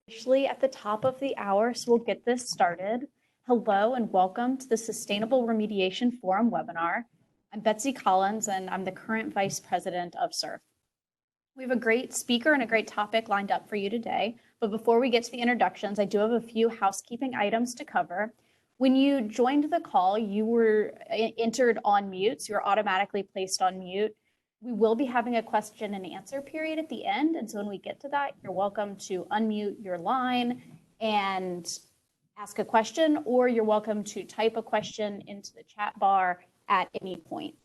Officially at the top of the hour, so we'll get this started. Hello and welcome to the Sustainable Remediation Forum webinar. I'm Betsy Collins and I'm the current Vice President of SURF. We have a great speaker and a great topic lined up for you today, but before we get to the introductions, I do have a few housekeeping items to cover. When you joined the call, you were entered on mute, so you're automatically placed on mute. We will be having a question and answer period at the end, and so when we get to that, you're welcome to unmute your line and ask a question, or you're welcome to type a question into the chat bar at any point.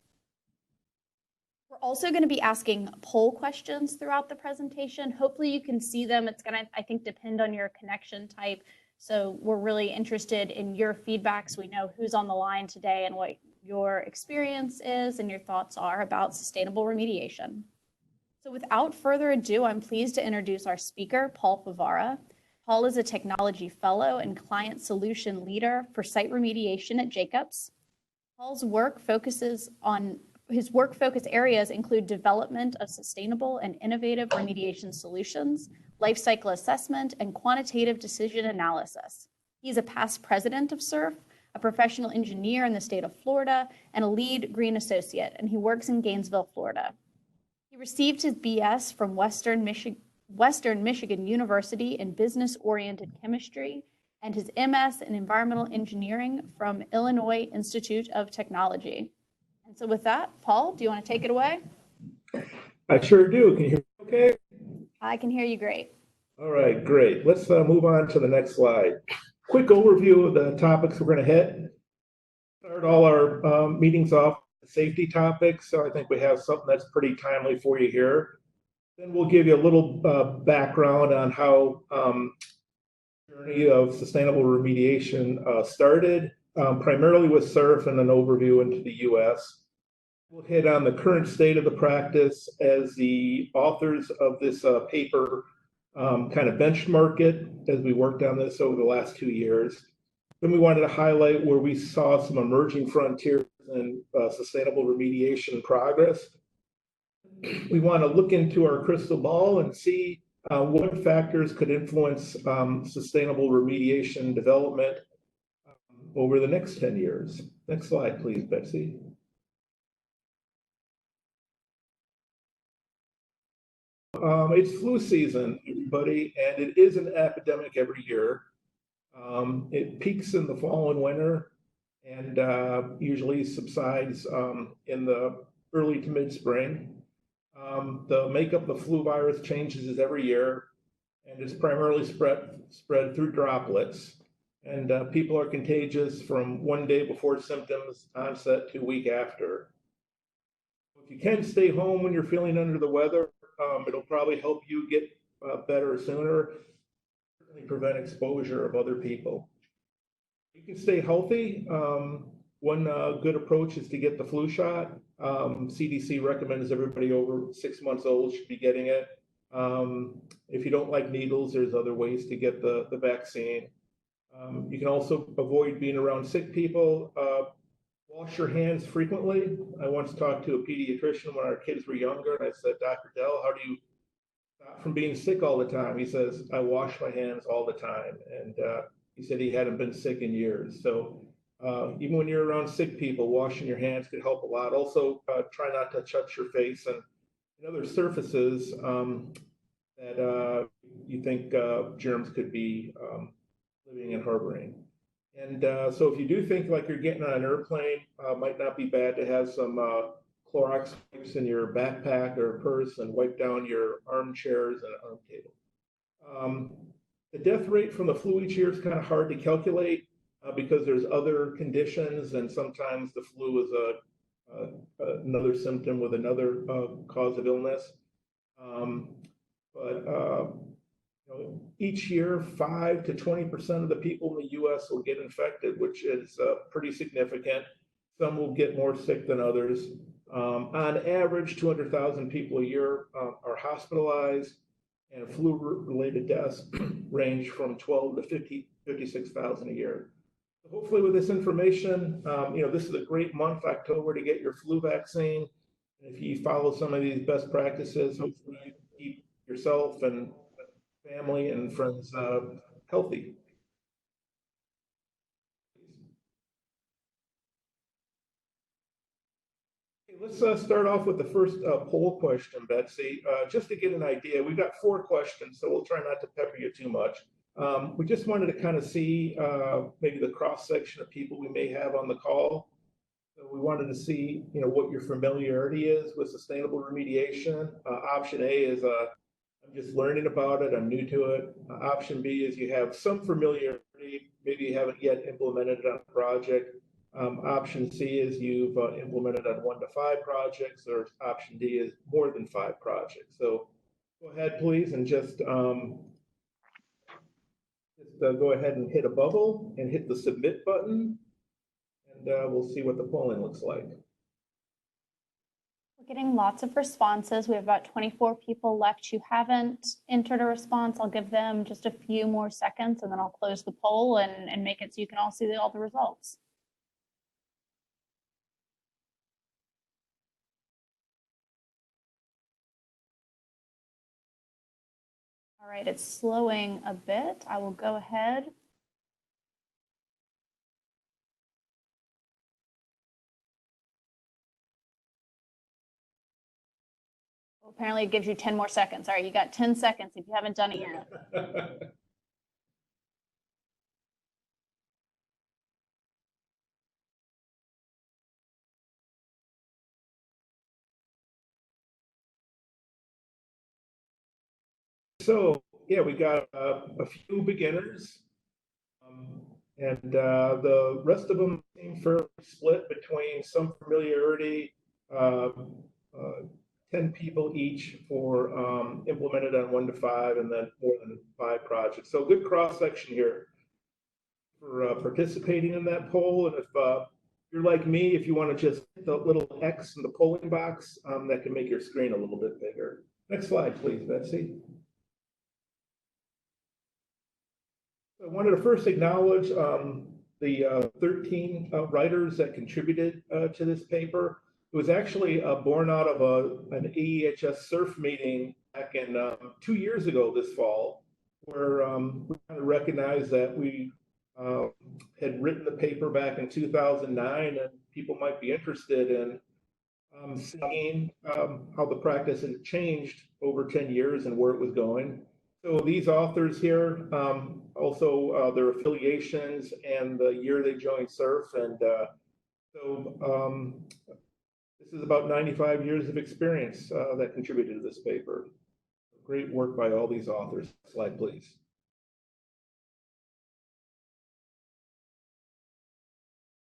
We're also going to be asking poll questions throughout the presentation. Hopefully you can see them. It's going to, I think, depend on your connection type. So we're really interested in your feedback so we know who's on the line today and what your experience is and your thoughts are about sustainable remediation. So without further ado, I'm pleased to introduce our speaker, Paul Favara. Paul is a technology fellow and client solution leader for site remediation at Jacobs. Paul's work focus areas include development of sustainable and innovative remediation solutions, life cycle assessment, and quantitative decision analysis. He's a past president of SURF, a professional engineer in the state of Florida, and a lead green associate, and he works in Gainesville, Florida. He received his BS from Western Michigan University in business-oriented chemistry and his MS in environmental engineering from Illinois Institute of Technology. And so with that, Paul, do you want to take it away? I sure do. Can you hear me okay? I can hear you great. All right, great. Let's move on to the next slide. Quick overview of the topics we're going to hit. Start all our meetings off with safety topics, so I think we have something that's pretty timely for you here. Then we'll give you a little background on how the journey of sustainable remediation started, primarily with SURF and an overview into the U.S. We'll hit on the current state of the practice as the authors of this paper kind of benchmark it as we worked on this over the last 2 years. Then we wanted to highlight where we saw some emerging frontiers in sustainable remediation progress. We want to look into our crystal ball and see what factors could influence sustainable remediation development over the next 10 years. Next slide, please, Betsy. It's flu season, everybody, and it is an epidemic every year. It peaks in the fall and winter and usually subsides in the early to mid-spring. The makeup of the flu virus changes every year, and it's primarily spread through droplets. And people are contagious from one day before symptoms onset to a week after. If you can stay home when you're feeling under the weather, it'll probably help you get better sooner, certainly prevent exposure of other people. You can stay healthy. One good approach is to get the flu shot. CDC recommends everybody over 6 months old should be getting it. If you don't like needles, there's other ways to get the vaccine. You can also avoid being around sick people. Wash your hands frequently. I once talked to a pediatrician when our kids were younger, and I said, Dr. Dell, how do you stop from being sick all the time? He says, I wash my hands all the time. And he said he hadn't been sick in years. So even when you're around sick people, washing your hands could help a lot. Also, try not to touch your face and other surfaces that you think germs could be living and harboring. And so if you do think like you're getting on an airplane, might not be bad to have some Clorox wipes in your backpack or purse and wipe down your armchairs and arm table. The death rate from the flu each year is kind of hard to calculate because there's other conditions, and sometimes the flu is another symptom with another cause of illness. Each year, 5 to 20% of the people in the U.S. will get infected, which is pretty significant. Some will get more sick than others. On average, 200,000 people a year are hospitalized, and flu-related deaths range from 12 to 56,000 a year. So hopefully with this information, this is a great month, October, to get your flu vaccine. And if you follow some of these best practices, hopefully you keep yourself and family and friends healthy. Okay, let's start off with the first poll question, Betsy. Just to get an idea, we've got 4 questions, so we'll try not to pepper you too much. We just wanted to kind of see maybe the cross section of people we may have on the call. So we wanted to see, what your familiarity is with sustainable remediation. Option A is I'm just learning about it. I'm new to it. Option B is you have some familiarity. Maybe you haven't yet implemented it on a project. Option C is you've implemented on 1 to 5 projects, or option D is more than 5 projects. So go ahead, please, and just go ahead and hit a bubble and hit the submit button, and we'll see what the polling looks like. We're getting lots of responses. We have about 24 people left who haven't entered a response. I'll give them just a few more seconds, and then I'll close the poll and make it so you can all see all the results. All right, it's slowing a bit. I will go ahead. Well, apparently it gives you 10 more seconds. All right, you got 10 seconds if you haven't done it yet. So yeah, we got a few beginners, and the rest of them seem fairly split between some familiarity, 10 people each for implemented on 1 to 5, and then more than 5 projects. So good cross section here for participating in that poll. And if you're like me, if you want to just hit the little X in the polling box, that can make your screen a little bit bigger. Next slide, please, Betsy. I wanted to first acknowledge the 13 writers that contributed to this paper. It was actually born out of an AEHS surf meeting back in 2 years ago this fall, where we kind of recognized that we had written the paper back in 2009, and people might be interested in seeing how the practice had changed over 10 years and where it was going. So these authors here, also their affiliations and the year they joined SURF, and this is about 95 years of experience that contributed to this paper. Great work by all these authors. Slide, please.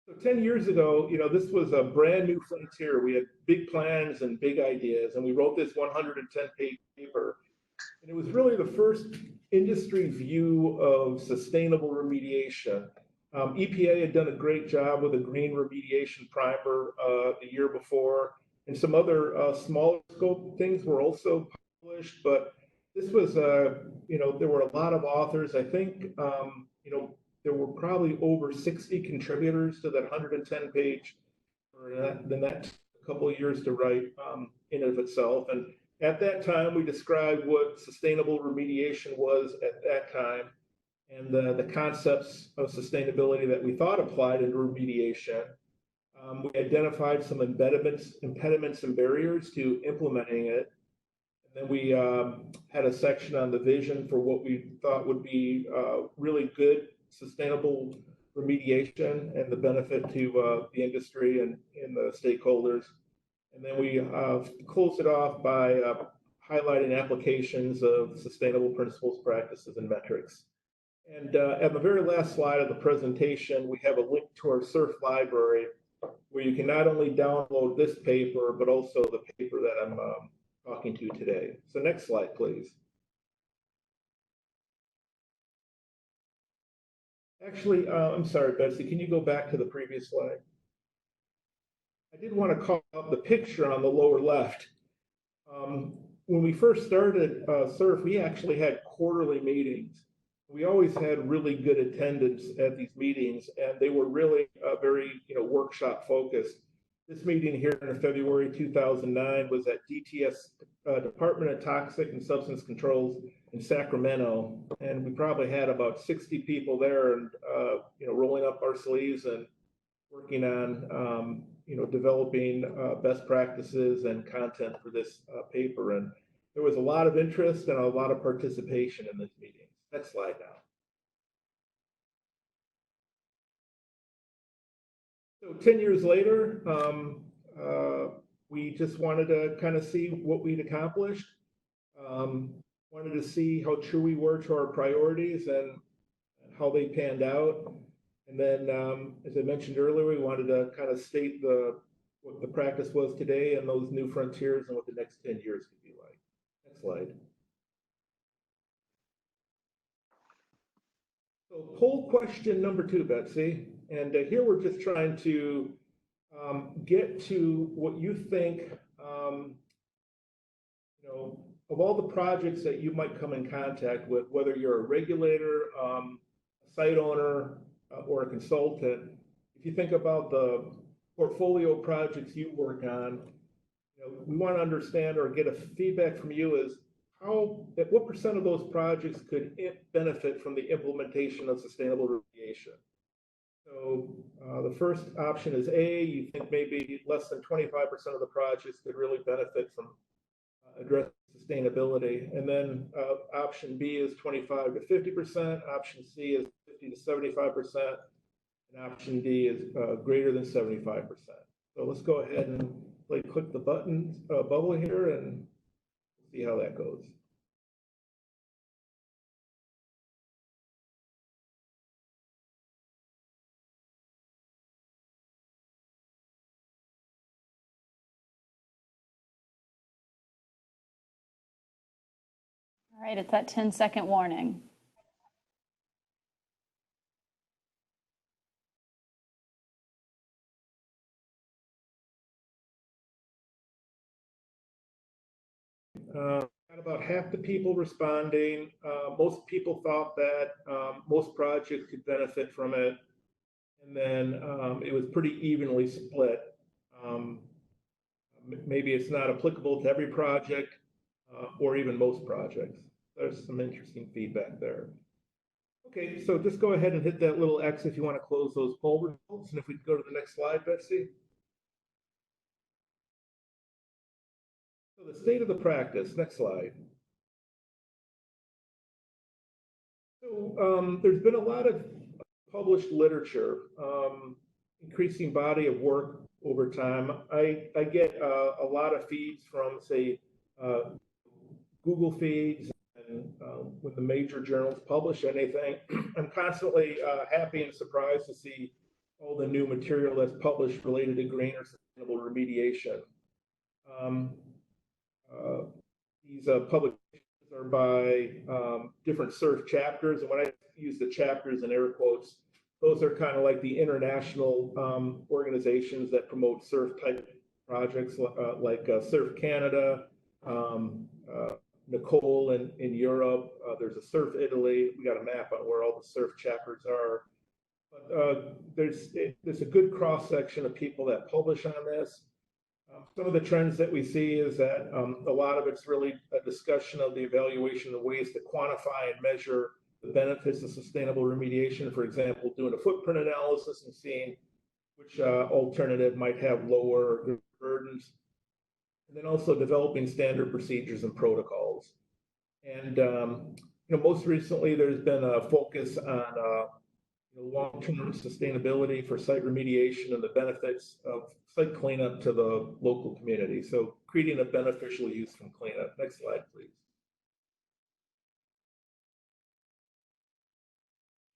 So 10 years ago, this was a brand new frontier. We had big plans and big ideas, and we wrote this 110-page paper. And it was really the first industry view of sustainable remediation. EPA had done a great job with a green remediation primer the year before, and some other smaller scope things were also published. But this was, there were a lot of authors. I think, there were probably over 60 contributors to that 110-page, or then that a couple of years to write in and of itself. And at that time, we described what sustainable remediation was at that time, and the concepts of sustainability that we thought applied into remediation. We identified some impediments and barriers to implementing it. And then we had a section on the vision for what we thought would be really good sustainable remediation and the benefit to the industry and the stakeholders. And then we close it off by highlighting applications of sustainable principles, practices, and metrics. And at the very last slide of the presentation, we have a link to our SURF library, where you can not only download this paper, but also the paper that I'm talking to today. So next slide, please. Actually, I'm sorry, Betsy, can you go back to the previous slide? I did want to call out the picture on the lower left. When we first started SURF, we actually had quarterly meetings. We always had really good attendance at these meetings, and they were really very, workshop focused. This meeting here in February 2009 was at DTS Department of Toxic and Substance Controls in Sacramento, and we probably had about 60 people there, and rolling up our sleeves and working on developing best practices and content for this paper. And there was a lot of interest and a lot of participation in this meeting. Next slide now. So 10 years later, we just wanted to kind of see what we'd accomplished. Wanted to see how true we were to our priorities and how they panned out. And then, as I mentioned earlier, we wanted to kind of state what the practice was today and those new frontiers and what the next 10 years could be like. Next slide. So poll question number 2, Betsy. And here we're just trying to get to what you think, of all the projects that you might come in contact with, whether you're a regulator, a site owner, or a consultant. If you think about the portfolio of projects you work on, we want to understand or get a feedback from you is what percent of those projects could benefit from the implementation of sustainable remediation? So the first option is A. You think maybe less than 25% of the projects could really benefit from addressing sustainability. And then option B is 25 to 50%. Option C is 50 to 75%. And option D is greater than 75%. So let's go ahead and click the button bubble here and see how that goes. All right, it's that 10-second warning. Got about half the people responding. Most people thought that most projects could benefit from it. And then it was pretty evenly split. Maybe it's not applicable to every project or even most projects. There's some interesting feedback there. Okay, so just go ahead and hit that little X if you want to close those poll results. And if we go to the next slide, Betsy. So the state of the practice, next slide. So there's been a lot of published literature, increasing body of work over time. I get a lot of feeds from, say, Google feeds, and when the major journals publish anything, I'm constantly happy and surprised to see all the new material that's published related to green or sustainable remediation. These publications are by different SURF chapters, and when I use the chapters in air quotes, those are kind of like the international organizations that promote SURF type projects, like SURF Canada, Nicole in Europe. There's a SURF Italy. We got a map on where all the SURF chapters are. But there's a good cross section of people that publish on this. Some of the trends that we see is that a lot of it's really a discussion of the evaluation of ways to quantify and measure the benefits of sustainable remediation. For example, doing a footprint analysis and seeing which alternative might have lower burdens. And then also developing standard procedures and protocols. And most recently, there's been a focus on long-term sustainability for site remediation and the benefits of site cleanup to the local community. So creating a beneficial use from cleanup. Next slide, please.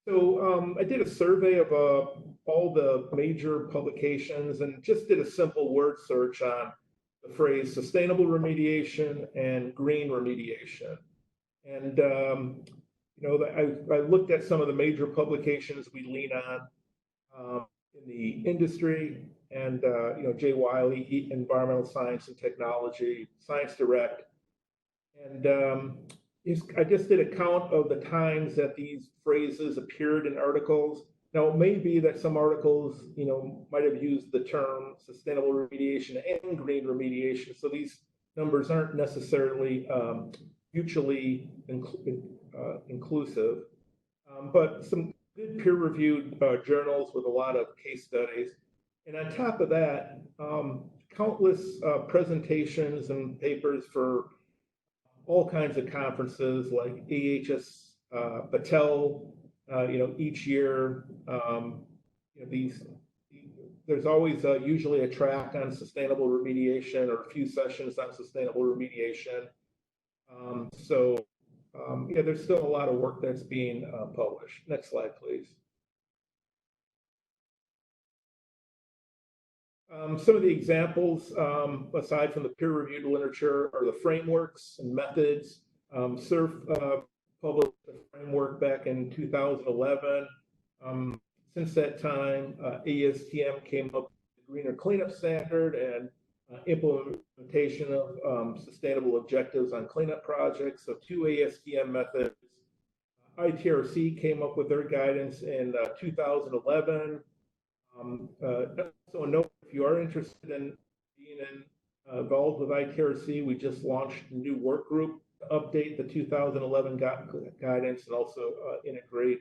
So I did a survey of all the major publications and just did a simple word search on the phrase sustainable remediation and green remediation. And I looked at some of the major publications we lean on in the industry, and Jay Wiley, Environmental Science and Technology, Science Direct, and I just did a count of the times that these phrases appeared in articles, Now, it may be that some articles, might have used the term sustainable remediation and green remediation. So these numbers aren't necessarily mutually inclusive, but some good peer-reviewed journals with a lot of case studies. And on top of that, countless presentations and papers for all kinds of conferences like AHS Battelle, each year. There's always usually a track on sustainable remediation or a few sessions on sustainable remediation. There's still a lot of work that's being published. Next slide, please. Some of the examples, aside from the peer-reviewed literature, are the frameworks and methods. SURF published a framework back in 2011. Since that time, ASTM came up with the Greener Cleanup Standard and implementation of sustainable objectives on cleanup projects. So 2 ASTM methods. ITRC came up with their guidance in 2011. Also note, if you are interested in being involved with ITRC, we just launched a new work group to update the 2011 guidance and also integrate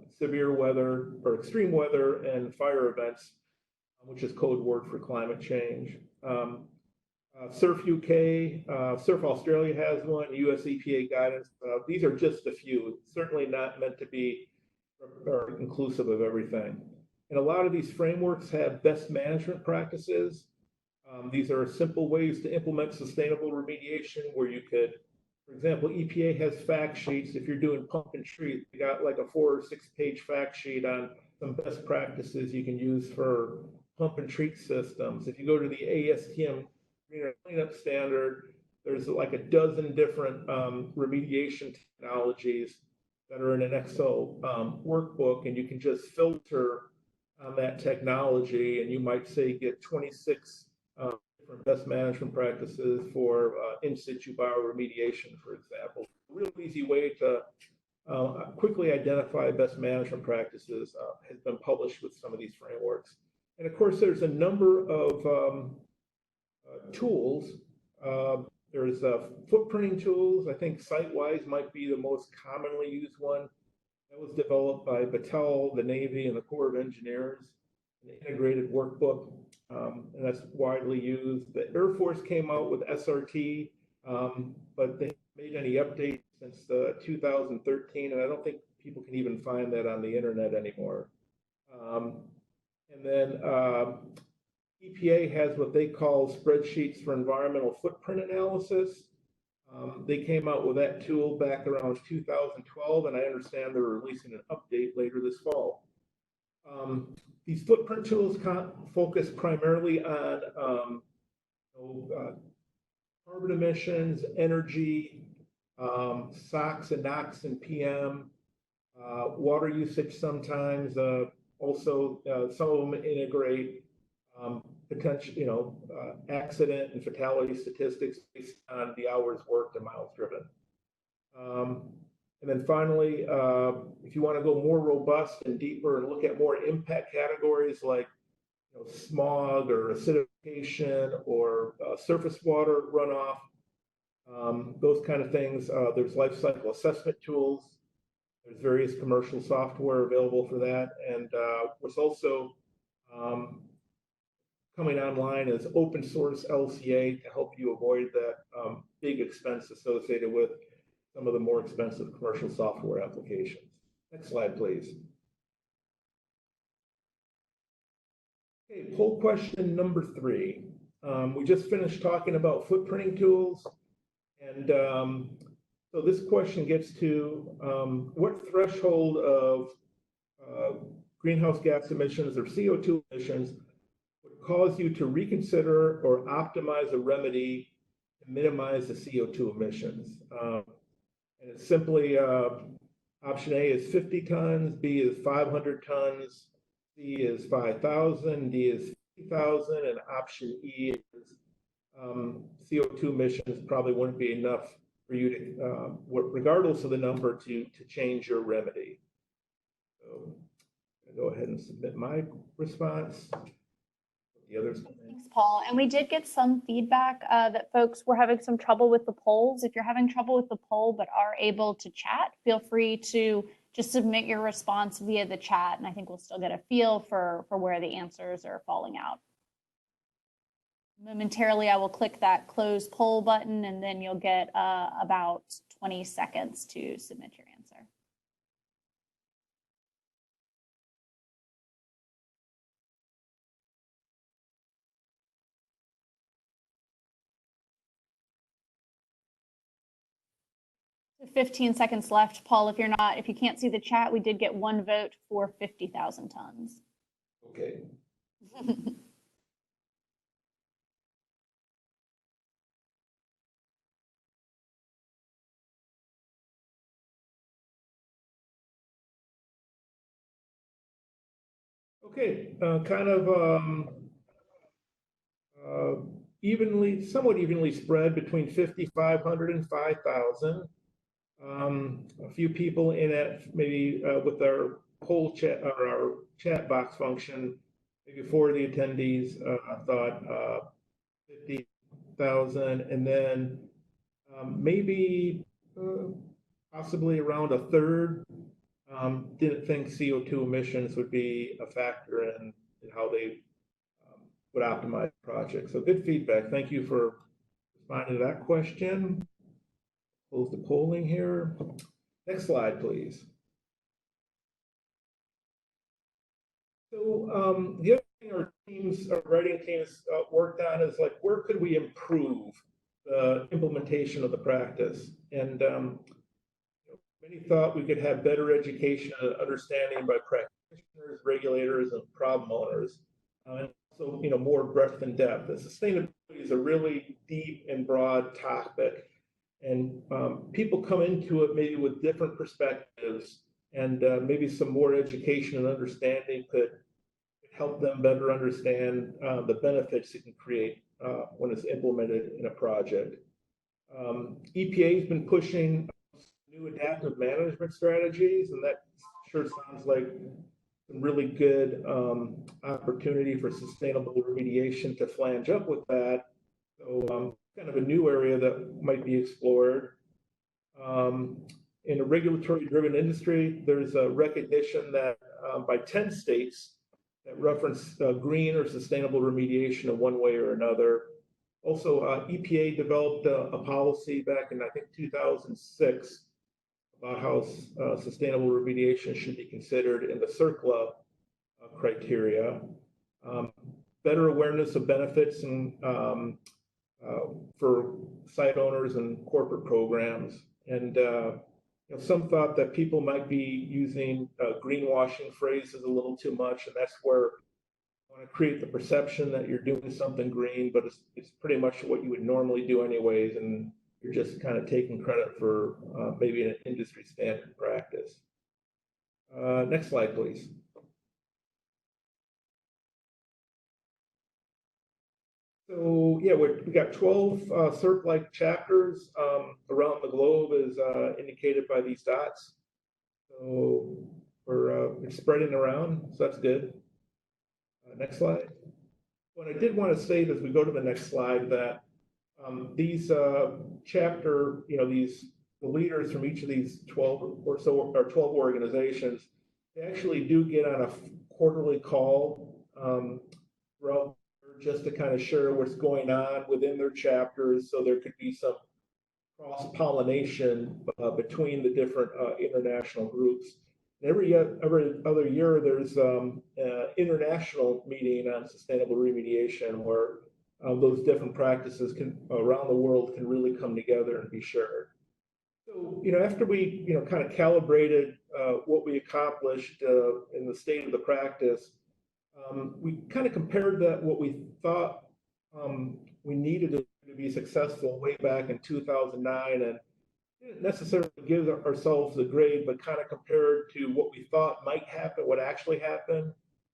severe weather or extreme weather and fire events, which is code word for climate change. SURF UK, SURF Australia has one, US EPA guidance. These are just a few, certainly not meant to be or inclusive of everything. And a lot of these frameworks have best management practices. These are simple ways to implement sustainable remediation where you could, for example, EPA has fact sheets. If you're doing pump and treat, you got like a 4 or 6 page fact sheet on some best practices you can use for pump and treat systems. If you go to the ASTM Greener Cleanup Standard, there's like a dozen different remediation technologies that are in an Excel workbook, and you can just filter on that technology, and you might say get 26 different best management practices for in situ bioremediation, for example. A real easy way to quickly identify best management practices has been published with some of these frameworks. And of course, there's a number of tools. There's footprinting tools. I think SiteWise might be the most commonly used one. That was developed by Battelle, the Navy, and the Corps of Engineers, an integrated workbook, and that's widely used. The Air Force came out with SRT, but they haven't made any updates since 2013, and I don't think people can even find that on the internet anymore. And then EPA has what they call spreadsheets for environmental footprint analysis. They came out with that tool back around 2012, and I understand they're releasing an update later this fall. These footprint tools focus primarily on carbon emissions, energy, SOx and NOx and PM, water usage sometimes. Also, some of them integrate potential, accident and fatality statistics based on the hours worked and miles driven. And then finally, if you want to go more robust and deeper and look at more impact categories like smog or acidification or surface water runoff, those kind of things, there's life cycle assessment tools. There's various commercial software available for that. And what's also coming online is open source LCA to help you avoid that big expense associated with some of the more expensive commercial software applications. Next slide, please. Okay, poll question number 3. We just finished talking about footprinting tools. And so this question gets to what threshold of greenhouse gas emissions or CO2 emissions would cause you to reconsider or optimize a remedy to minimize the CO2 emissions? And it's simply option A is 50 tons, B is 500 tons, C is 5,000, D is 50,000, and option E is CO2 emissions probably wouldn't be enough for you to, regardless of the number, to change your remedy. So go ahead and submit my response. The others. Thanks, Paul. And we did get some feedback that folks were having some trouble with the polls. If you're having trouble with the poll but are able to chat, feel free to just submit your response via the chat, and I think we'll still get a feel for where the answers are falling out. Momentarily, I will click that close poll button, and then you'll get about 20 seconds to submit your answer. So 15 seconds left. Paul, if you can't see the chat, we did get one vote for 50,000 tons. Okay. Okay, kind of somewhat evenly spread between 5,500 and 5,000. A few people in it, maybe with our poll chat or our chat box function, maybe 4 of the attendees thought 50,000, and then maybe possibly around a third didn't think CO2 emissions would be a factor in how they would optimize the project. So good feedback. Thank you for responding to that question. Close the polling here. Next slide, please. So the other thing our writing teams worked on is like, where could we improve the implementation of the practice? And many thought we could have better education and understanding by practitioners, regulators, and problem owners. And also, more breadth and depth. And sustainability is a really deep and broad topic. And people come into it maybe with different perspectives, and maybe some more education and understanding could help them better understand the benefits it can create when it's implemented in a project. EPA has been pushing new adaptive management strategies, and that sure sounds like some really good opportunity for sustainable remediation to flange up with that. So kind of a new area that might be explored. In a regulatory-driven industry, there's a recognition that by 10 states that reference green or sustainable remediation in one way or another. Also, EPA developed a policy back in, I think, 2006 about how sustainable remediation should be considered in the CERCLA criteria. Better awareness of benefits and for site owners and corporate programs. And some thought that people might be using greenwashing phrases a little too much, and that's where you want to create the perception that you're doing something green, but it's pretty much what you would normally do anyways, and you're just kind of taking credit for maybe an industry standard practice. Next slide, please. So yeah, we got 12 CERP-like chapters around the globe, as indicated by these dots. So we're spreading around, so that's good. Next slide. What I did want to say as we go to the next slide, that these chapter, the leaders from each of these 12 or 12 organizations, they actually do get on a quarterly call throughout, just to kind of share what's going on within their chapters, so there could be some cross-pollination between the different international groups. Every other year, there's an international meeting on sustainable remediation where those different practices around the world can really come together and be shared. So, after we, kind of calibrated what we accomplished in the state of the practice, we kind of compared what we thought we needed to be successful way back in 2009, and didn't necessarily give ourselves a grade, but kind of compared to what we thought might happen, what actually happened.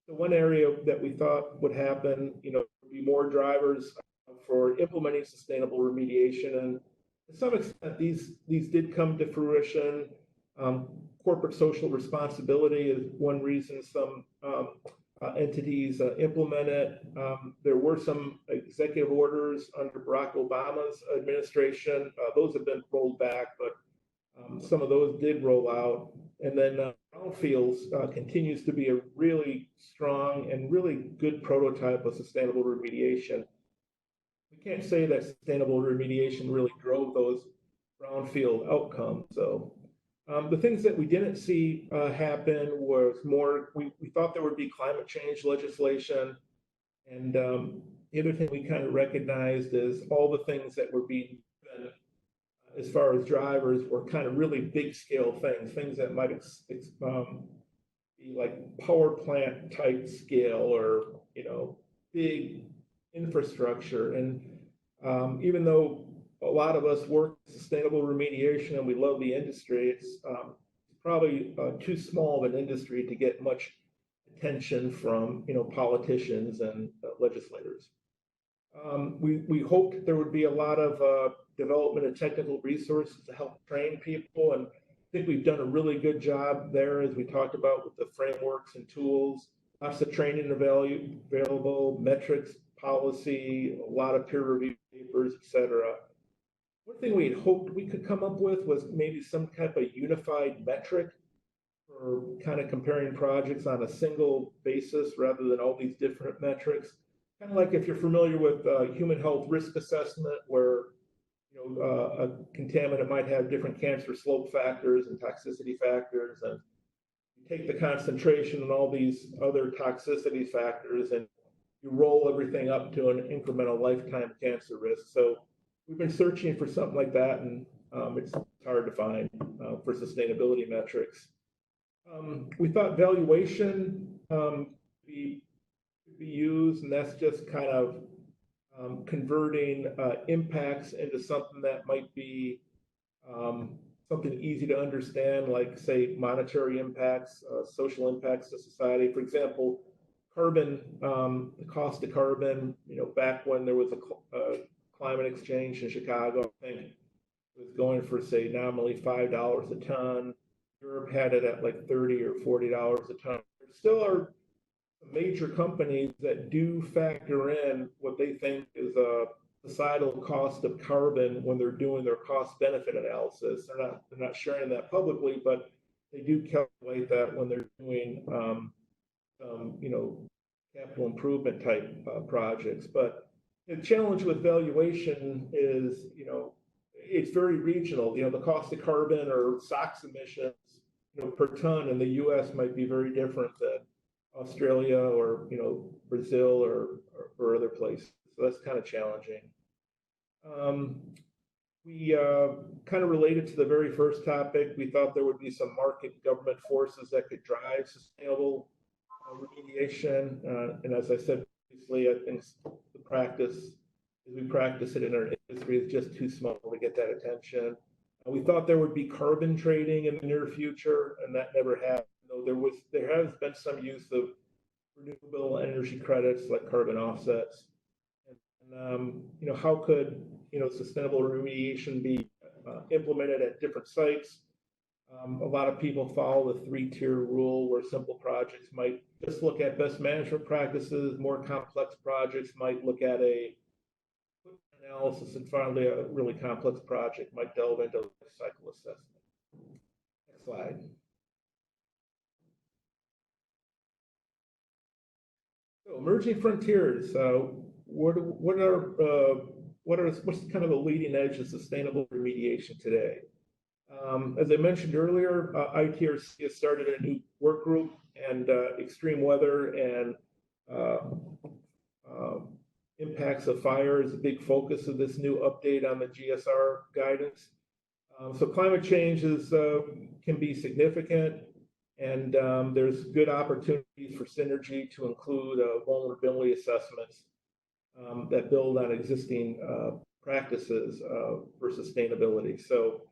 The one area that we thought would happen, would be more drivers for implementing sustainable remediation, and to some extent, these did come to fruition. Corporate social responsibility is one reason some entities implement it. There were some executive orders under Barack Obama's administration. Those have been rolled back, but some of those did roll out. And then brownfields continues to be a really strong and really good prototype of sustainable remediation. We can't say that sustainable remediation really drove those brownfield outcomes. So the things that we didn't see happen was more, we thought there would be climate change legislation. And the other thing we kind of recognized is all the things that were being done as far as drivers were kind of really big scale things that might be like power plant type scale or, big infrastructure. And even though a lot of us work in sustainable remediation and we love the industry, it's probably too small of an industry to get much attention from politicians and legislators. We hoped there would be a lot of development of technical resources to help train people, and I think we've done a really good job there, as we talked about, with the frameworks and tools. Lots of training available, metrics, policy, a lot of peer review papers, etc. One thing we had hoped we could come up with was maybe some type of unified metric for kind of comparing projects on a single basis rather than all these different metrics. Kind of like if you're familiar with human health risk assessment, where a contaminant might have different cancer slope factors and toxicity factors, and you take the concentration and all these other toxicity factors and you roll everything up to an incremental lifetime cancer risk. So we've been searching for something like that, and it's hard to find for sustainability metrics. We thought valuation could be used, and that's just kind of converting impacts into something that might be something easy to understand, like, say, monetary impacts, social impacts to society. For example, carbon, the cost of carbon, back when there was a climate exchange in Chicago, I think it was going for, say, nominally $5 a ton. Europe had it at like $30 or $40 a ton. There still are major companies that do factor in what they think is a societal cost of carbon when they're doing their cost benefit analysis. They're not sharing that publicly, but they do calculate that when they're doing capital improvement type projects. But the challenge with valuation is, it's very regional. The cost of carbon or SOx emissions, per ton in the U.S. might be very different than Australia or Brazil or other places. So that's kind of challenging. We kind of related to the very first topic. We thought there would be some market government forces that could drive sustainable remediation. And as I said previously, I think the practice, as we practice it in our industry, is just too small to get that attention. We thought there would be carbon trading in the near future, and that never happened. Though there has been some use of renewable energy credits like carbon offsets. And how could sustainable remediation be implemented at different sites? A lot of people follow the 3-tier rule, where simple projects might just look at best management practices. More complex projects might look at a analysis, and finally, a really complex project might delve into life cycle assessment. Next slide. So, emerging frontiers. What's kind of the leading edge of sustainable remediation today? As I mentioned earlier, ITRC has started a new work group, and extreme weather and impacts of fire is a big focus of this new update on the GSR guidance. So climate change can be significant, and there's good opportunities for synergy to include vulnerability assessments that build on existing practices for sustainability. So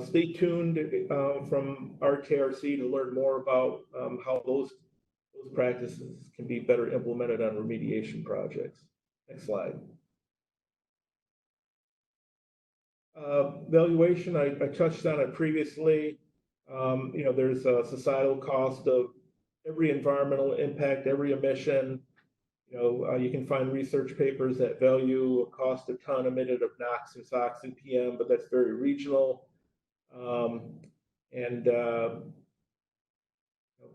stay tuned from RTRC to learn more about how those practices can be better implemented on remediation projects. Next slide. Valuation, I touched on it previously. There's a societal cost of every environmental impact, every emission. You can find research papers that value a cost a ton emitted of NOx and SOx and PM, but that's very regional. And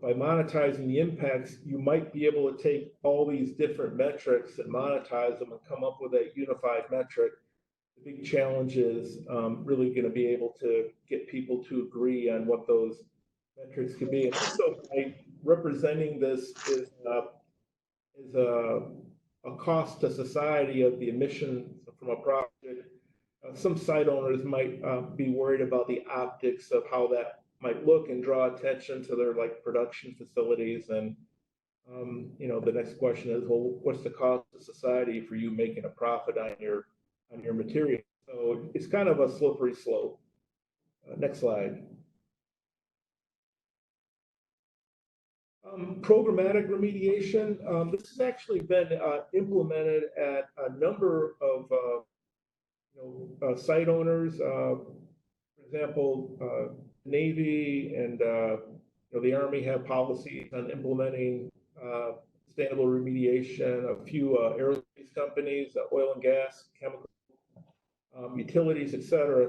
by monetizing the impacts, you might be able to take all these different metrics and monetize them and come up with a unified metric. The big challenge is really going to be able to get people to agree on what those metrics could be. And also, by representing this is a cost to society of the emissions from a project. Some site owners might be worried about the optics of how that might look and draw attention to their production facilities. And the next question is, well, what's the cost to society for you making a profit on your material? So it's kind of a slippery slope. Next slide. Programmatic remediation. This has actually been implemented at a number of site owners. For example, Navy and the Army have policies on implementing sustainable remediation. A few aerospace companies, oil and gas, chemical, utilities, etc.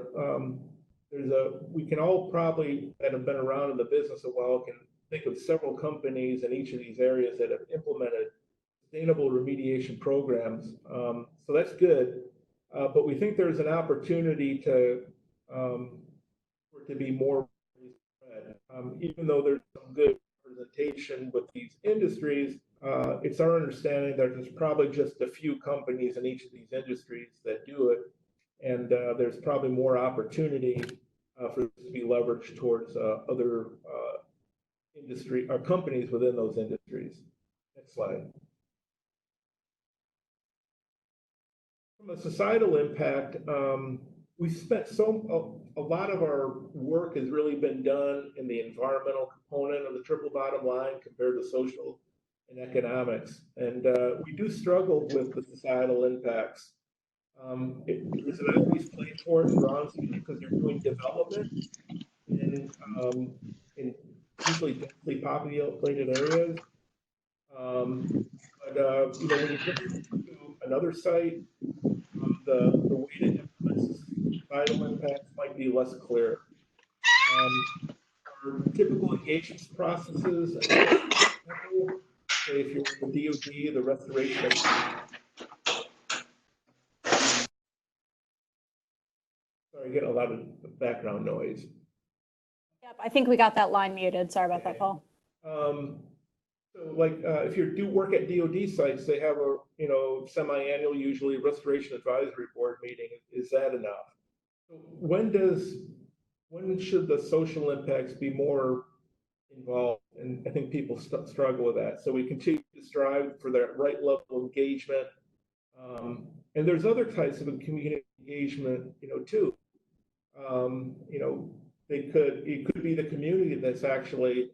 We can all probably that have been around in the business a while can think of several companies in each of these areas that have implemented sustainable remediation programs. So that's good, but we think there's an opportunity for it to be more spread. Even though there's some good representation with these industries, it's our understanding that there's probably just a few companies in each of these industries that do it, and there's probably more opportunity for this to be leveraged towards other industry or companies within those industries. Next slide. From a societal impact, we spent a lot of our work has really been done in the environmental component of the triple bottom line compared to social and economics, and we do struggle with the societal impacts. There's an obvious place for it in Bronson because they're doing development in usually densely populated areas. But when you go to another site, the way to implement societal impacts might be less clear. Our typical engagement processes, say if you're with the DoD, the restoration of sorry, getting a lot of background noise. Yep, I think we got that line muted. Sorry about that, Paul. So if you do work at DoD sites, they have a semi-annual, usually restoration advisory board meeting. Is that enough? So when should the social impacts be more involved? And I think people struggle with that. So we continue to strive for that right level of engagement. And there's other types of community engagement, too. It could be the community that's actually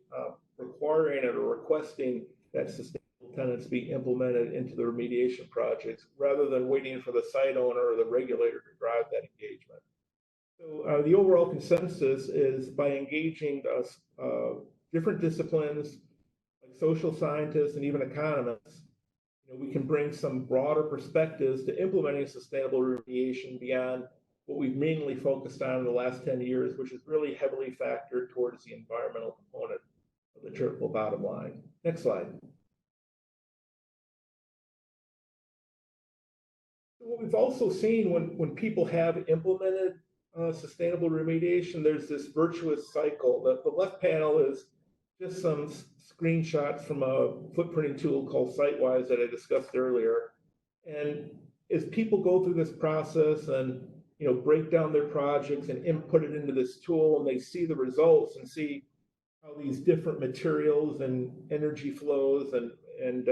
requiring it or requesting that sustainable tenants be implemented into the remediation projects rather than waiting for the site owner or the regulator to drive that engagement. So the overall consensus is by engaging different disciplines like social scientists and even economists, we can bring some broader perspectives to implementing sustainable remediation beyond what we've mainly focused on in the last 10 years, which is really heavily factored towards the environmental component of the triple bottom line. Next slide. What we've also seen when people have implemented sustainable remediation, there's this virtuous cycle. The left panel is just some screenshots from a footprinting tool called SiteWise that I discussed earlier. And as people go through this process and break down their projects and input it into this tool, and they see the results and see how these different materials and energy flows and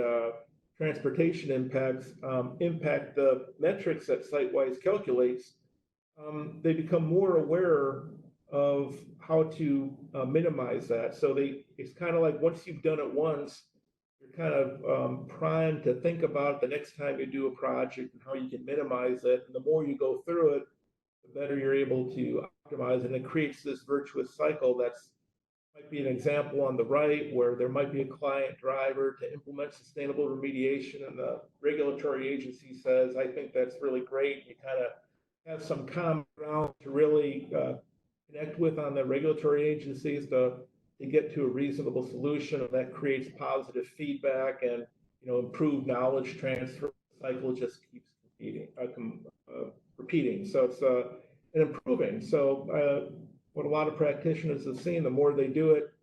transportation impacts impact the metrics that SiteWise calculates, they become more aware of how to minimize that. So it's kind of like once you've done it once, you're kind of primed to think about the next time you do a project and how you can minimize it. And the more you go through it, the better you're able to optimize, and it creates this virtuous cycle that's Might be an example on the right where there might be a client driver to implement sustainable remediation, and the regulatory agency says, I think that's really great. You kind of have some common ground to really connect with on the regulatory agencies to get to a reasonable solution, and that creates positive feedback and improved knowledge transfer. The cycle just keeps repeating. So it's and improving. So what a lot of practitioners have seen, the more they do it,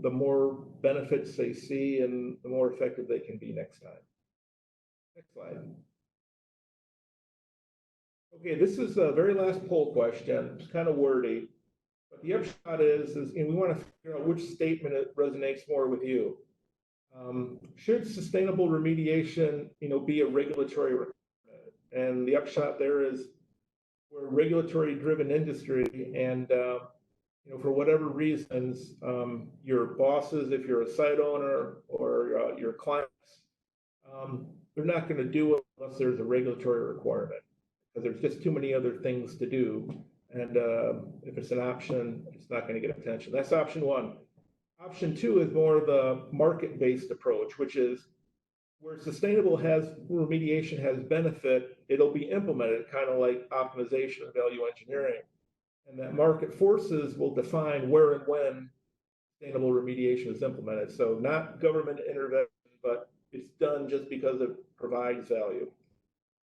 the more benefits they see and the more effective they can be next time. Next slide. Okay, this is the very last poll question. It's kind of wordy, but the upshot is we want to figure out which statement resonates more with you. Should sustainable remediation, be a regulatory requirement? And the upshot there is we're a regulatory-driven industry, and for whatever reasons, your bosses, if you're a site owner, or your clients, they're not going to do it unless there's a regulatory requirement, because there's just too many other things to do. And if it's an option, it's not going to get attention. That's option one. Option two is more of the market-based approach, which is where sustainable remediation has benefit, it'll be implemented, kind of like optimization and value engineering. And that market forces will define where and when sustainable remediation is implemented. So not government intervention, but it's done just because it provides value.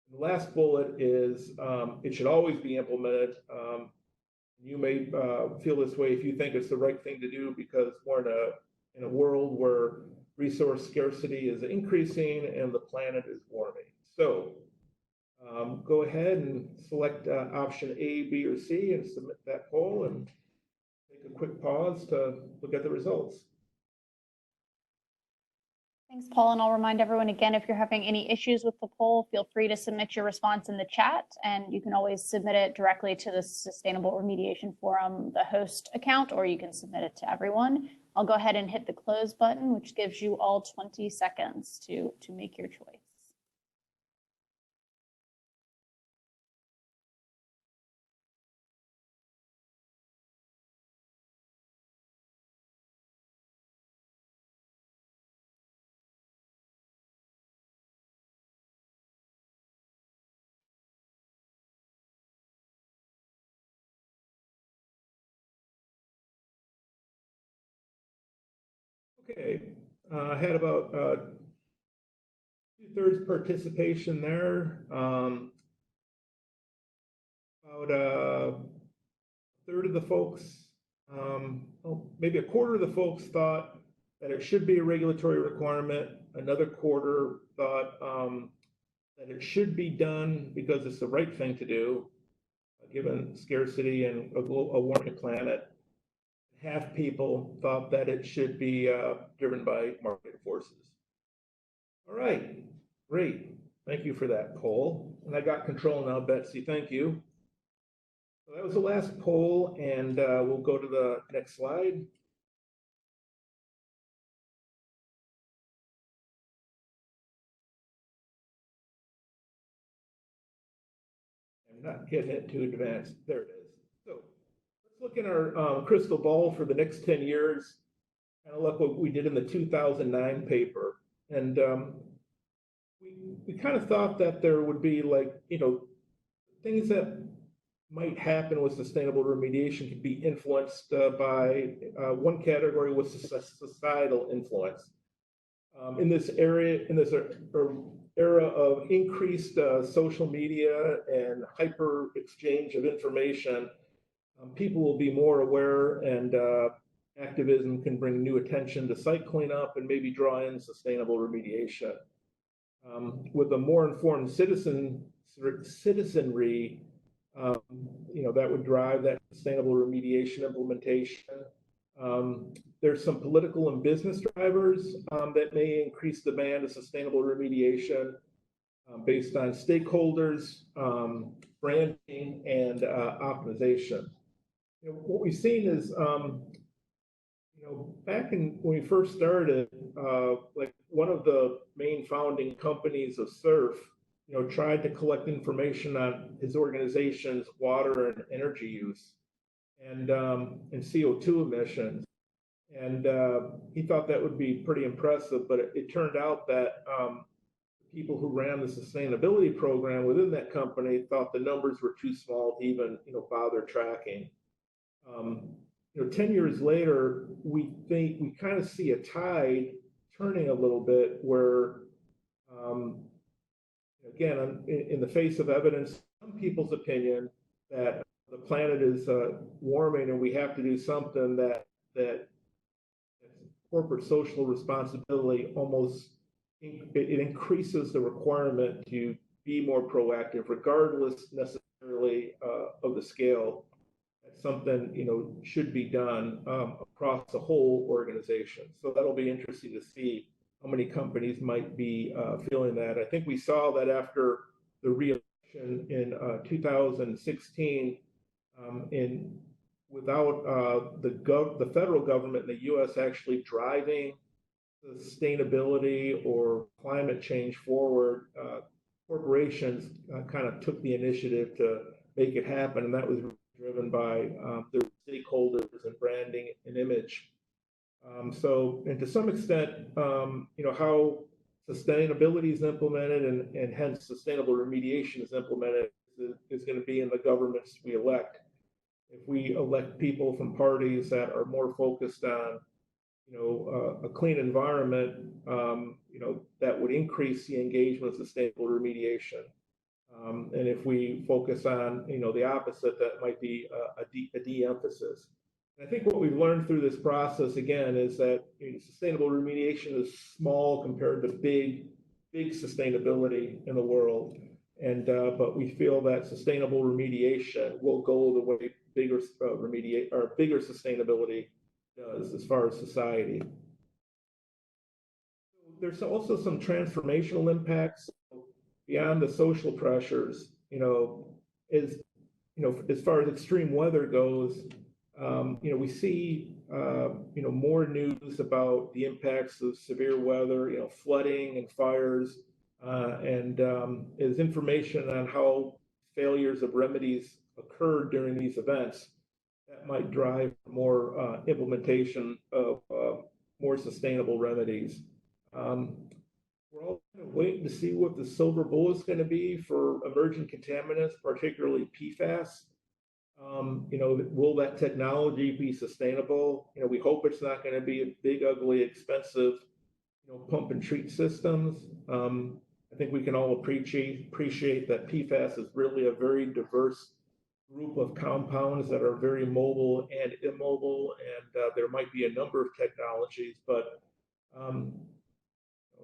And the last bullet is it should always be implemented. You may feel this way if you think it's the right thing to do, because we're in a world where resource scarcity is increasing and the planet is warming. So go ahead and select option A, B, or C and submit that poll, and take a quick pause to look at the results. Thanks, Paul. And I'll remind everyone again, if you're having any issues with the poll, feel free to submit your response in the chat, and you can always submit it directly to the Sustainable Remediation Forum, the host account, or you can submit it to everyone. I'll go ahead and hit the close button, which gives you all 20 seconds to make your choice. Okay, I had about 2/3 participation there. About a third of the folks, maybe a quarter of the folks thought that it should be a regulatory requirement. Another quarter thought that it should be done because it's the right thing to do, given scarcity and a warming planet. Half people thought that it should be driven by market forces. All right, great. Thank you for that poll. And I got control now, Betsy. Thank you. So that was the last poll, and we'll go to the next slide. I'm not getting it too advanced. There it is. So let's look in our crystal ball for the next 10 years. Kind of look what we did in the 2009 paper. And we kind of thought that there would be things that might happen with sustainable remediation could be influenced by one category was societal influence. In this era of increased social media and hyper exchange of information, people will be more aware, and activism can bring new attention to site cleanup and maybe draw in sustainable remediation. With a more informed citizenry, that would drive that sustainable remediation implementation. There's some political and business drivers that may increase demand of sustainable remediation based on stakeholders, branding, and optimization. What we've seen is, back when we first started, one of the main founding companies of SURF, tried to collect information on his organization's water and energy use and CO2 emissions. And he thought that would be pretty impressive, but it turned out that people who ran the sustainability program within that company thought the numbers were too small to even, bother tracking. 10 years later, we kind of see a tide turning a little bit where, again, in the face of evidence, some people's opinion that the planet is warming and we have to do something that corporate social responsibility almost it increases the requirement to be more proactive, regardless necessarily of the scale. That's something should be done across the whole organization. So that'll be interesting to see how many companies might be feeling that. I think we saw that after the re-election in 2016, without the federal government in the U.S. actually driving sustainability or climate change forward, corporations kind of took the initiative to make it happen, and that was driven by their stakeholders and branding and image. And to some extent, how sustainability is implemented and hence sustainable remediation is implemented is going to be in the governments we elect. If we elect people from parties that are more focused on a clean environment, that would increase the engagement of sustainable remediation. And if we focus on, the opposite, that might be a de-emphasis. And I think what we've learned through this process, again, is that sustainable remediation is small compared to big sustainability in the world. And but we feel that sustainable remediation will go the way bigger sustainability does as far as society. There's also some transformational impacts beyond the social pressures. As far as extreme weather goes, we see more news about the impacts of severe weather, flooding and fires, and as information on how failures of remedies occurred during these events, that might drive more implementation of more sustainable remedies. We're all kind of waiting to see what the silver bullet is going to be for emerging contaminants, particularly PFAS. Will that technology be sustainable? We hope it's not going to be a big, ugly, expensive, pump and treat systems. I think we can all appreciate that PFAS is really a very diverse group of compounds that are very mobile and immobile, and there might be a number of technologies, but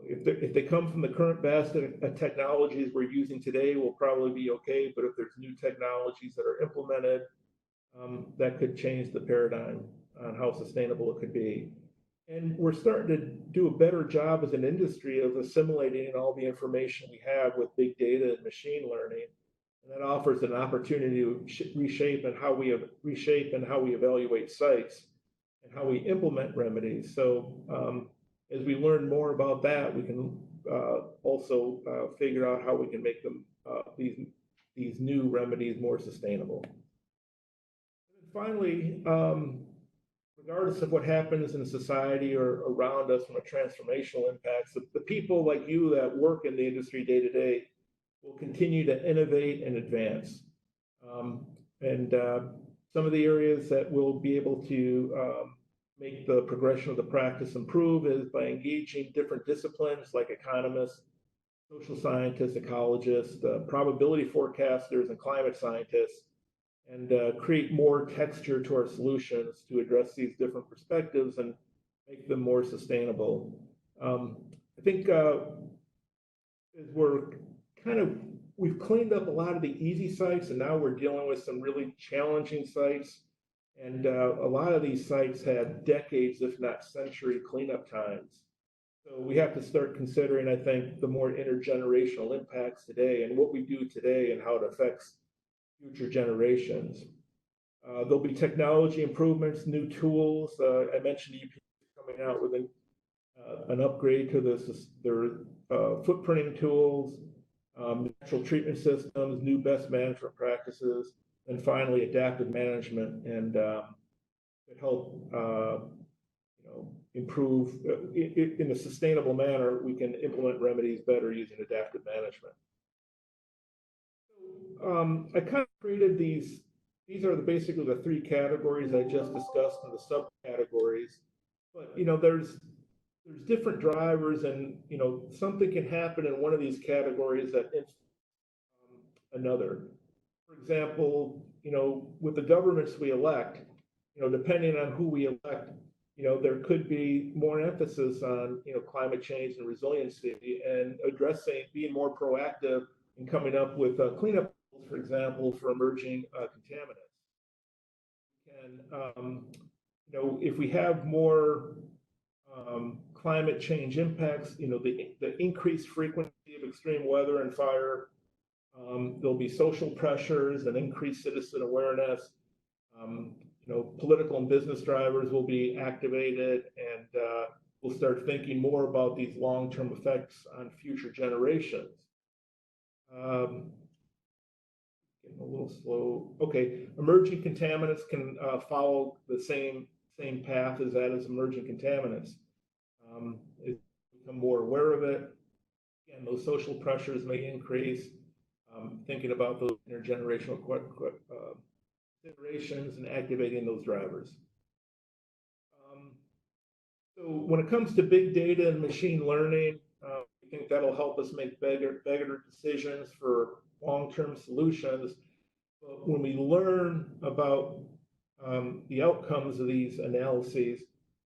if they come from the current basket of technologies we're using today, we'll probably be okay. But if there's new technologies that are implemented, that could change the paradigm on how sustainable it could be. And we're starting to do a better job as an industry of assimilating all the information we have with big data and machine learning. And that offers an opportunity to reshape and how we evaluate sites and how we implement remedies. So as we learn more about that, we can also figure out how we can make them these new remedies more sustainable. And finally, regardless of what happens in society or around us from a transformational impacts, the people like you that work in the industry day to day will continue to innovate and advance. Some of the areas that we'll be able to make the progression of the practice improve is by engaging different disciplines like economists, social scientists, ecologists, probability forecasters, and climate scientists, and create more texture to our solutions to address these different perspectives and make them more sustainable. I think as we've cleaned up a lot of the easy sites, and now we're dealing with some really challenging sites. And a lot of these sites had decades, if not century, cleanup times. So we have to start considering, I think, the more intergenerational impacts today and what we do today and how it affects future generations. There'll be technology improvements, new tools. I mentioned EP coming out with an upgrade to their footprinting tools, natural treatment systems, new best management practices, and finally adaptive management, and it help improve in a sustainable manner, we can implement remedies better using adaptive management. I kind of created these. These are basically the three categories I just discussed in the subcategories. But there's different drivers, and something can happen in one of these categories that another. For example, with the governments we elect, depending on who we elect, there could be more emphasis on climate change and resiliency and addressing, being more proactive and coming up with cleanup, for example, for emerging contaminants. And if we have more climate change impacts, the increased frequency of extreme weather and fire, there'll be social pressures and increased citizen awareness. Political and business drivers will be activated, and we'll start thinking more about these long-term effects on future generations. Getting a little slow. Okay, emerging contaminants can follow the same path as that as emerging contaminants. Become more aware of it. Again, those social pressures may increase. Thinking about those intergenerational considerations and activating those drivers. So when it comes to big data and machine learning, I think that'll help us make better decisions for long-term solutions. But when we learn about the outcomes of these analyses,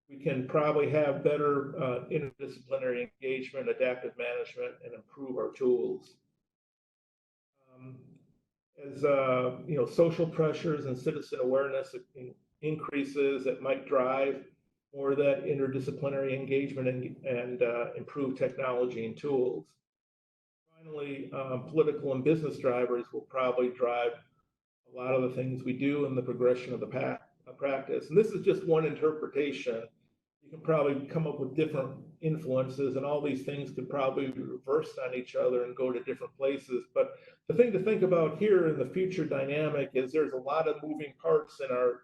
we can probably have better interdisciplinary engagement, adaptive management, and improve our tools. As social pressures and citizen awareness increases, it might drive more of that interdisciplinary engagement and improve technology and tools. Finally, political and business drivers will probably drive a lot of the things we do in the progression of the practice. And this is just one interpretation. You can probably come up with different influences, and all these things could probably be reversed on each other and go to different places. But the thing to think about here in the future dynamic is there's a lot of moving parts in our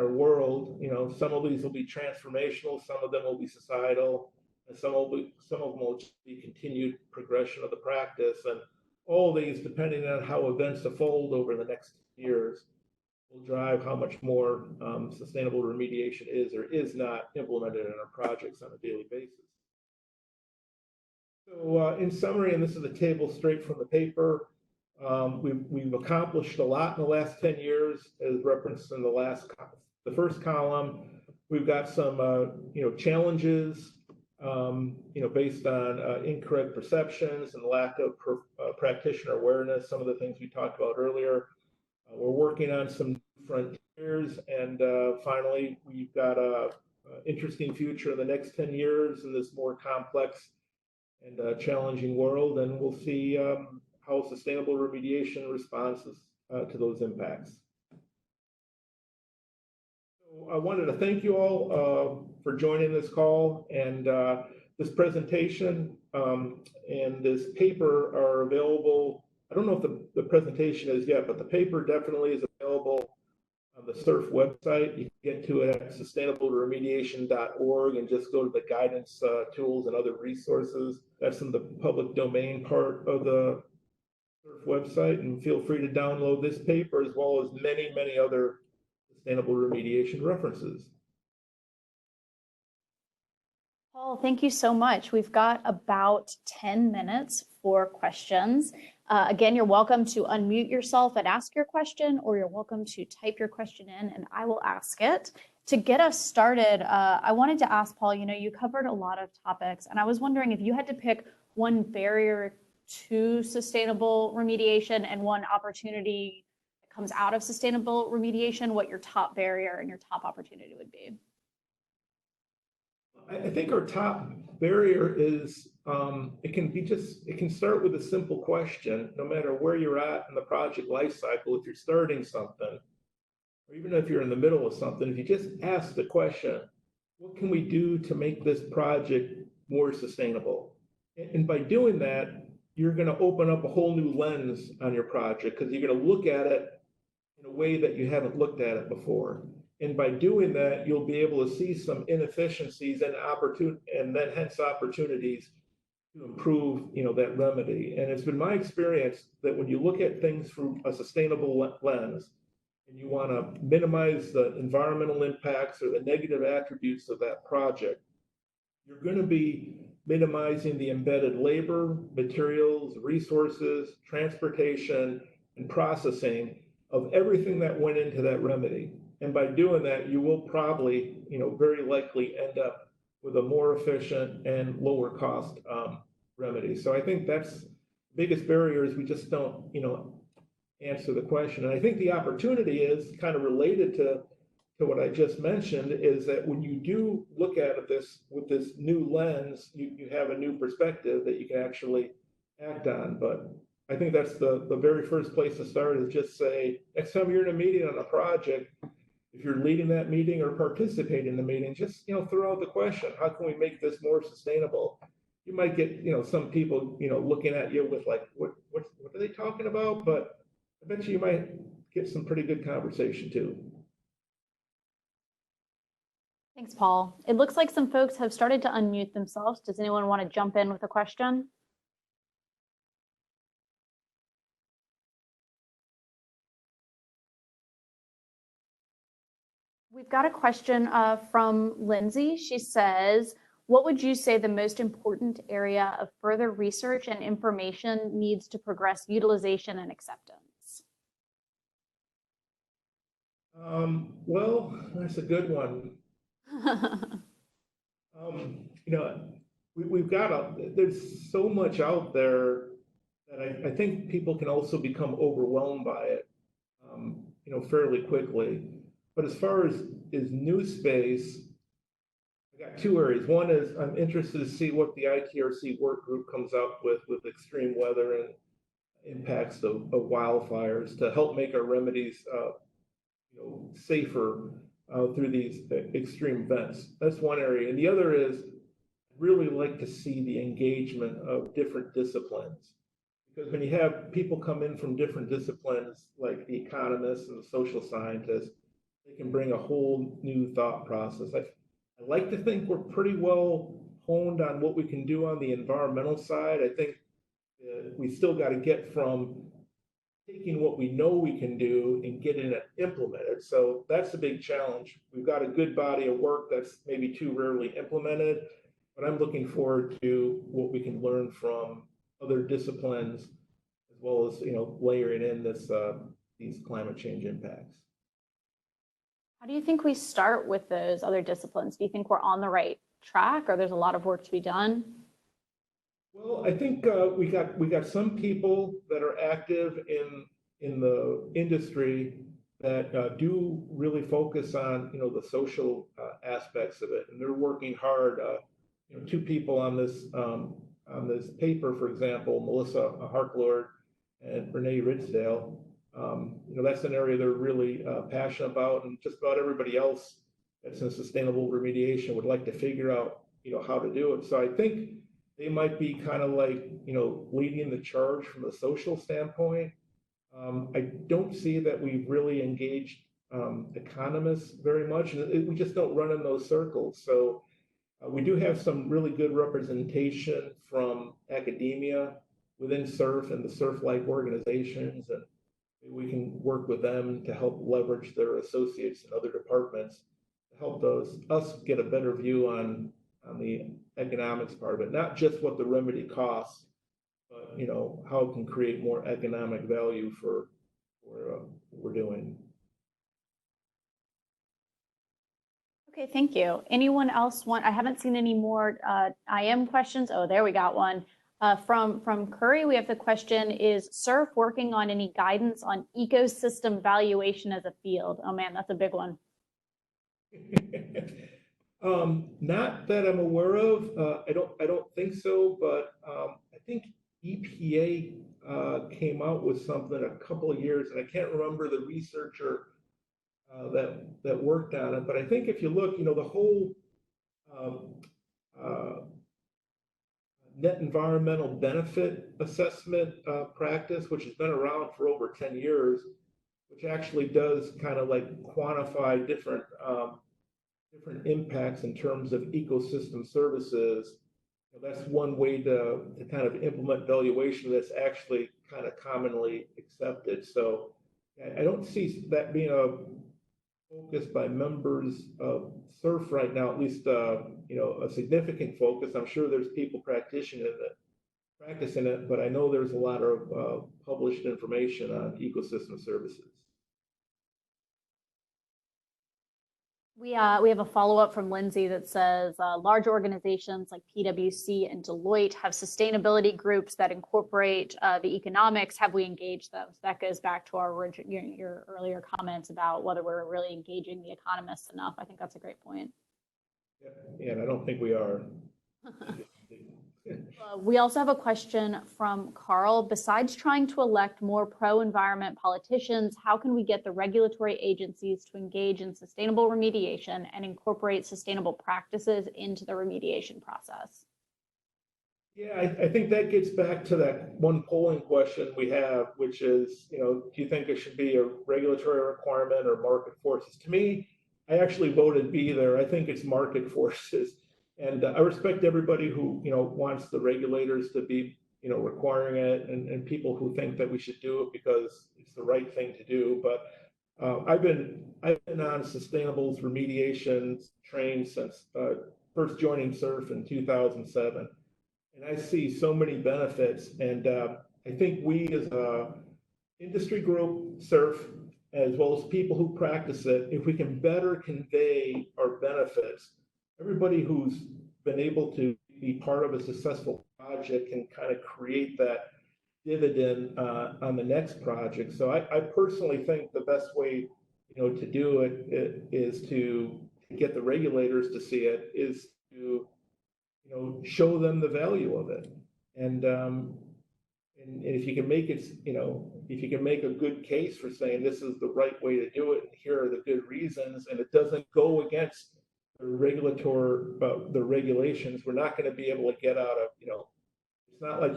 world. Some of these will be transformational, some of them will be societal, and some of them will just be continued progression of the practice. And all these, depending on how events unfold over the next years, will drive how much more sustainable remediation is or is not implemented in our projects on a daily basis. So in summary, and this is a table straight from the paper, we've accomplished a lot in the last 10 years, as referenced in the first column. We've got some challenges based on incorrect perceptions and lack of practitioner awareness, some of the things we talked about earlier. We're working on some frontiers, and finally, we've got an interesting future in the next 10 years in this more complex and challenging world, and we'll see how sustainable remediation responds to those impacts. So I wanted to thank you all for joining this call, and this presentation and this paper are available. I don't know if the presentation is yet, but the paper definitely is available on the SURF website. You can get to it at sustainableremediation.org and just go to the guidance tools and other resources. That's in the public domain part of the SURF website, and feel free to download this paper as well as many, many other sustainable remediation references. Paul, thank you so much. We've got about 10 minutes for questions. Again, you're welcome to unmute yourself and ask your question, or you're welcome to type your question in and I will ask it. To get us started, I wanted to ask Paul, you covered a lot of topics, and I was wondering if you had to pick one barrier to sustainable remediation and one opportunity that comes out of sustainable remediation, what your top barrier and your top opportunity would be. I think our top barrier is it can start with a simple question. No matter where you're at in the project life cycle, if you're starting something, or even if you're in the middle of something, if you just ask the question, what can we do to make this project more sustainable? And by doing that, you're going to open up a whole new lens on your project, because you're going to look at it in a way that you haven't looked at it before. And by doing that, you'll be able to see some inefficiencies and then hence opportunities to improve, that remedy. And it's been my experience that when you look at things through a sustainable lens, and you want to minimize the environmental impacts or the negative attributes of that project, you're going to be minimizing the embedded labor, materials, resources, transportation, and processing of everything that went into that remedy. And by doing that, you will probably, very likely end up with a more efficient and lower cost remedy. So I think that's the biggest barrier is we just don't, answer the question. And I think the opportunity is kind of related to what I just mentioned, is that when you do look at this with this new lens, you have a new perspective that you can actually act on. But I think that's the very first place to start is just say, next time you're in a meeting on a project, if you're leading that meeting or participating in the meeting, just, throw out the question, how can we make this more sustainable? You might get, some people, looking at you with like, what are they talking about? But I bet you might get some pretty good conversation too. Thanks, Paul. It looks like some folks have started to unmute themselves. Does anyone want to jump in with a question? We've got a question from Lindsay. She says, what would you say the most important area of further research and information needs to progress utilization and acceptance? Well, that's a good one. We've got there's so much out there that I think people can also become overwhelmed by it, fairly quickly. But as far as new space, I got two areas. One is I'm interested to see what the ITRC work group comes up with extreme weather and impacts of wildfires to help make our remedies, safer through these extreme events. That's one area. And the other is I'd really like to see the engagement of different disciplines. Because when you have people come in from different disciplines, like the economists and the social scientists, they can bring a whole new thought process. I like to think we're pretty well honed on what we can do on the environmental side. I think we still got to get from taking what we know we can do and getting it implemented. So that's a big challenge. We've got a good body of work that's maybe too rarely implemented, but I'm looking forward to what we can learn from other disciplines, as well as, layering in these climate change impacts. How do you think we start with those other disciplines? Do you think we're on the right track, or there's a lot of work to be done? Well, I think we got some people that are active in the industry that do really focus on the social aspects of it, and they're working hard. Two people on this paper, for example, Melissa Harklord and Renee Ridsdale. That's an area they're really passionate about, and just about everybody else that's in sustainable remediation would like to figure out how to do it. So I think they might be kind of like, leading the charge from a social standpoint. I don't see that we've really engaged economists very much, and we just don't run in those circles. So we do have some really good representation from academia within SURF and the SURF-like organizations, and we can work with them to help leverage their associates in other departments to help us get a better view on the economics part of it, not just what the remedy costs, but how it can create more economic value for what we're doing. Okay, thank you. Anyone else want? I haven't seen any more IM questions. Oh, there we got one from Curry. We have the question: is SURF working on any guidance on ecosystem valuation as a field? Oh man, that's a big one. Not that I'm aware of. I don't think so, but I think EPA came out with something a couple of years, and I can't remember the researcher that worked on it. But I think if you look, the whole net environmental benefit assessment practice, which has been around for over 10 years, which actually does kind of like quantify different impacts in terms of ecosystem services. That's one way to kind of implement valuation that's actually kind of commonly accepted. So I don't see that being a focus by members of SURF right now, at least a significant focus. I'm sure there's people practicing it, but I know there's a lot of published information on ecosystem services. We have a follow-up from Lindsay that says large organizations like PwC and Deloitte have sustainability groups that incorporate the economics. Have we engaged those? That goes back to your earlier comments about whether we're really engaging the economists enough. I think that's a great point. Yeah, and I don't think we are. We also have a question from Carl. Besides trying to elect more pro-environment politicians, how can we get the regulatory agencies to engage in sustainable remediation and incorporate sustainable practices into the remediation process? Yeah, I think that gets back to that one polling question we have, which is, do you think it should be a regulatory requirement or market forces? To me, I actually voted B there. I think it's market forces. And I respect everybody who, wants the regulators to be, requiring it, and people who think that we should do it because it's the right thing to do. But I've been on sustainables remediation train since first joining SURF in 2007. And I see so many benefits. And I think we as a industry group, SURF, as well as people who practice it, if we can better convey our benefits, everybody who's been able to be part of a successful project can kind of create that dividend on the next project. So I personally think the best way, to do it is to get the regulators to see it, is to, show them the value of it. And if you can make it, if you can make a good case for saying this is the right way to do it, and here are the good reasons, and it doesn't go against the regulations, we're not going to be able to get out of, it's not like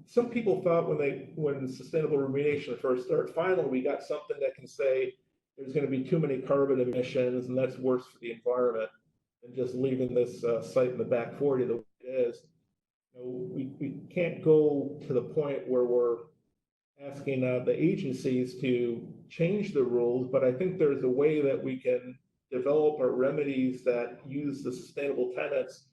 some people thought when sustainable remediation first started, finally we got something that can say there's going to be too many carbon emissions and that's worse for the environment than just leaving this site in the back 40 the way it is. We can't go to the point where we're asking the agencies to change the rules, but I think there's a way that we can develop our remedies that use the sustainable tenets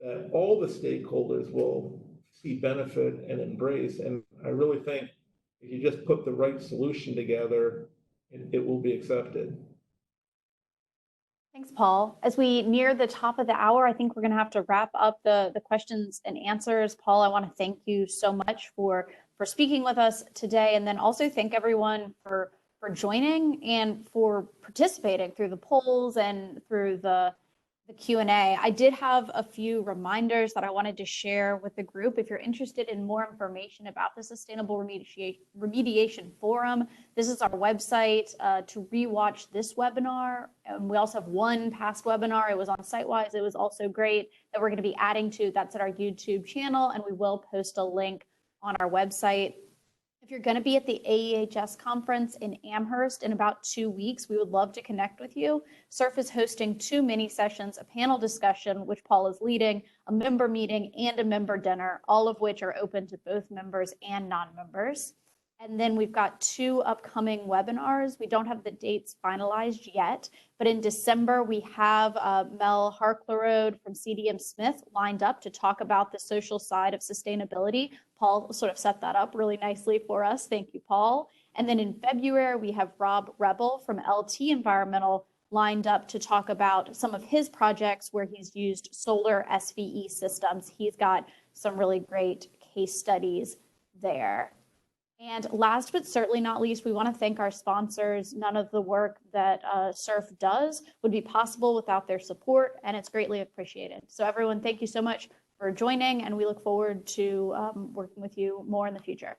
that all the stakeholders will see benefit and embrace. And I really think if you just put the right solution together, it will be accepted. Thanks, Paul. As we near the top of the hour, I think we're going to have to wrap up the questions and answers. Paul, I want to thank you so much for speaking with us today, and then also thank everyone for joining and for participating through the polls and through the Q&A. I did have a few reminders that I wanted to share with the group. If you're interested in more information about the Sustainable Remediation Forum, this is our website to rewatch this webinar. We also have one past webinar. It was on SiteWise. It was also great that we're going to be adding to. That's at our YouTube channel, and we will post a link on our website. If you're going to be at the AEHS conference in Amherst in about 2 weeks, we would love to connect with you. SURF is hosting 2 mini sessions, a panel discussion, which Paul is leading, a member meeting, and a member dinner, all of which are open to both members and non-members. And then we've got 2 upcoming webinars. We don't have the dates finalized yet, but in December, we have Mel Harklerode from CDM Smith lined up to talk about the social side of sustainability. Paul sort of set that up really nicely for us. Thank you, Paul. And then in February, we have Rob Rebel from LT Environmental lined up to talk about some of his projects where he's used solar SVE systems. He's got some really great case studies there. And last but certainly not least, we want to thank our sponsors. None of the work that SURF does would be possible without their support, and it's greatly appreciated. So everyone, thank you so much for joining, and we look forward to working with you more in the future.